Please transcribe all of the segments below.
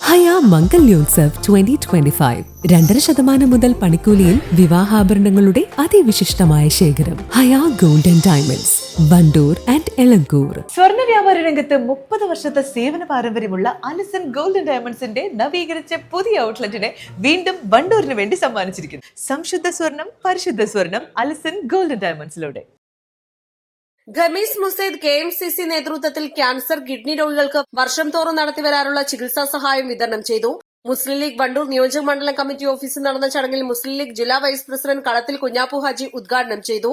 ഹയ മംഗല്യോത്സവ് 2025 2.5% മുതൽ പണിക്കൂലിയിൽ വിവാഹാഭരണങ്ങളുടെ അതിവിശിഷ്ടമായ ശേഖരം. Haya gold and diamonds, Wandoor and Elankur. സ്വർണ്ണ വ്യാപാര രംഗത്ത് 30 വർഷത്തെ സേവന പാരമ്പര്യമുള്ള അലിസൺ ഗോൾഡ് ആൻഡ് ഡയമണ്ട്സിന്റെ നവീകരിച്ച പുതിയ ഔട്ട്ലെറ്റിനെ വീണ്ടും വണ്ടൂരിന് വേണ്ടി സമ്മാനിച്ചിരിക്കുന്നു. സംശുദ്ധ സ്വർണം, പരിശുദ്ധ സ്വർണം, അലിസൺ ഗോൾഡ് ആൻഡ് ഡയമണ്ട്സിലൂടെ. ഖമീസ് മുസൈദ് KMCC നേതൃത്വത്തിൽ ക്യാൻസർ, കിഡ്നി രോഗികൾക്ക് വർഷം തോറും നടത്തിവരാറുള്ള ചികിത്സാ സഹായം വിതരണം ചെയ്തു. മുസ്ലിം ലീഗ് വണ്ടൂർ നിയോജക മണ്ഡലം കമ്മിറ്റി ഓഫീസിൽ നടന്ന ചടങ്ങിൽ മുസ്ലിം ലീഗ് ജില്ലാ വൈസ് പ്രസിഡന്റ് കളത്തിൽ കുഞ്ഞാപ്പു ഹാജി ഉദ്ഘാടനം ചെയ്തു.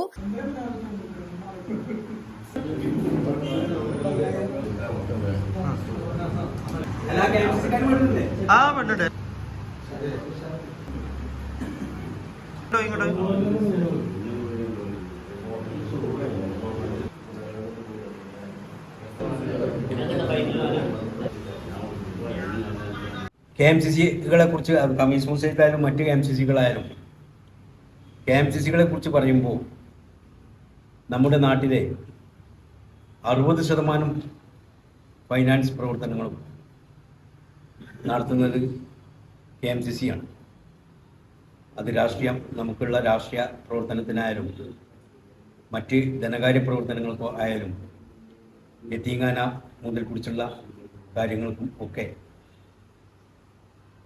KMCCകളെ കുറിച്ച് ഖമീസ് മുസൈദായാലും മറ്റ് KMCCകളായാലും KMCCകളെ കുറിച്ച് പറയുമ്പോൾ നമ്മുടെ നാട്ടിലെ 60% ഫൈനാൻസ് പ്രവർത്തനങ്ങളും നടത്തുന്നത് KMCCയാണ്. അത് നമുക്കുള്ള രാഷ്ട്രീയ പ്രവർത്തനത്തിനായാലും മറ്റ് ധനകാര്യ പ്രവർത്തനങ്ങൾക്കോ ആയാലും യതീംഖാന മുതൽ കുറിച്ചുള്ള കാര്യങ്ങൾക്കും ഒക്കെ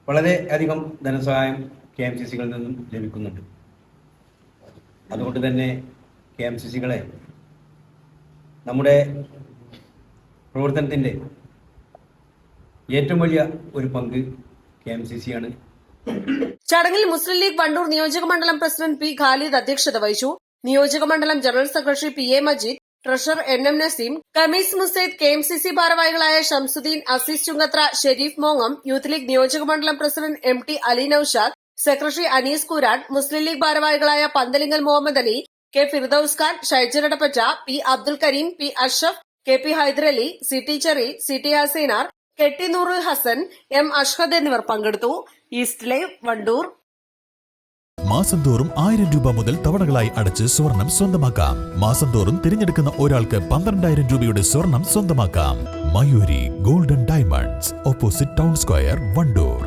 വളരെ അധികം ധനസഹായം KMCCകളിൽ നിന്നും ലഭിക്കുന്നുണ്ട്. അതുകൊണ്ട് തന്നെ KMCCകളെ നമ്മുടെ പ്രവർത്തനത്തിൻ്റെ ഏറ്റവും വലിയ ഒരു പങ്ക് KMCCയാണ്. ചടങ്ങിൽ മുസ്ലിം ലീഗ് വണ്ടൂർ നിയോജക മണ്ഡലം പ്രസിഡന്റ് P. ഖാലിദ് അധ്യക്ഷത വഹിച്ചു. നിയോജക മണ്ഡലം general secretary PA Majeed, treasurer NM Naseem, Khamis Mushait KMCC ഭാരവാഹികളായ ഷംസുദ്ദീൻ, അസീസ് ചുങ്കത്ര, ഷെരീഫ് മോങ്ങം, യൂത്ത് ലീഗ് നിയോജക മണ്ഡലം president MT Ali Noushad, secretary Anees Koorad, Muslim League ഭാരവാഹികളായ Panthalingal Muhammad Ali, K. Firdous Khan, Shaijar Edappatta, P. Abdul Kareem, P. Ashraf, KP Hyderali, CT Cherry, CT Haseenar, KT Noorul Hasan, M. Ashhad എന്നിവർ പങ്കെടുത്തു. East Live Wandoor. മാസം തോറും 1000 രൂപ മുതൽ തവണകളായി അടച്ച് സ്വർണം സ്വന്തമാക്കാം. മാസം തോറും തിരഞ്ഞെടുക്കുന്ന ഒരാൾക്ക് 12,000 രൂപയുടെ സ്വർണം സ്വന്തമാക്കാം. Mayuri golden diamonds, opposite town square, Wandoor.